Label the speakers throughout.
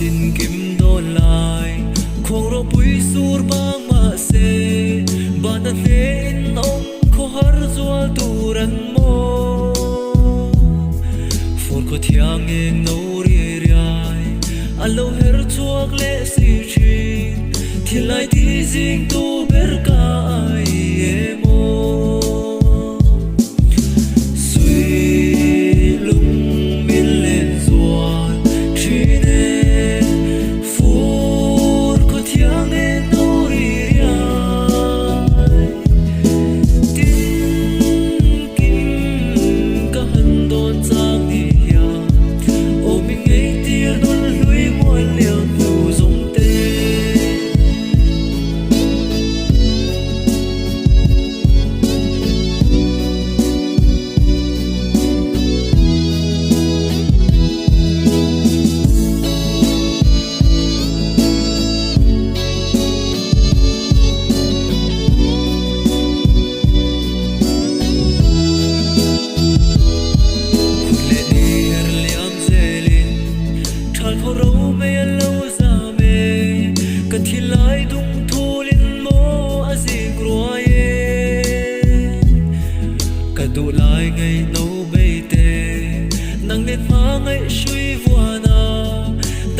Speaker 1: tin kim đô lại khoang ro bụi sur bang mà se ban đã lên ông khó har zual turan mo phun có thiang em nấu ri rai alo her chuak le si chin thì lại thì ding tu ber kai emo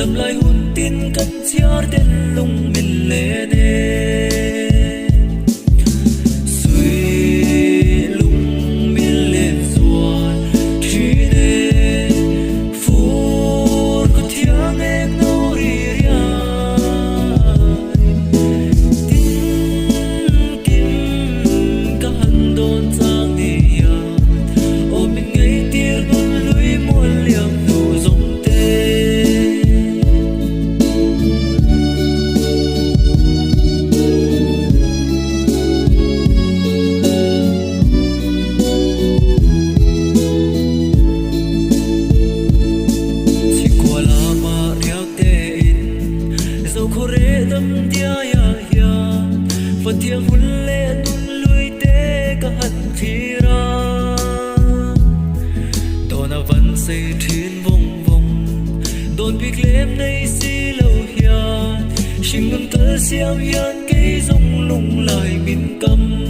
Speaker 1: tâm lại hôn tin cất chiar đến lung mình lệ nè suy lung mình lên ruột chỉ để phút có thiang em nô ri ria tin kim cả hành đồn giang đi ya ôm mình ngay tia đồn lưới muôn liang đủ giống tâm tia ya ya và tia hun lệ tuôn lưới tê cả hận khi ra đồn à vẫn xây thiên vòng vòng đồn bị lem nay xí lâu hiền xin ngừng tơ xiêm hiền cây rong lung lại min cầm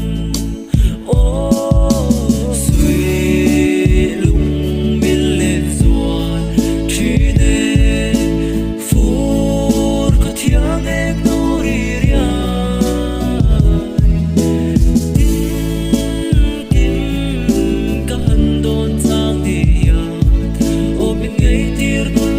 Speaker 1: ir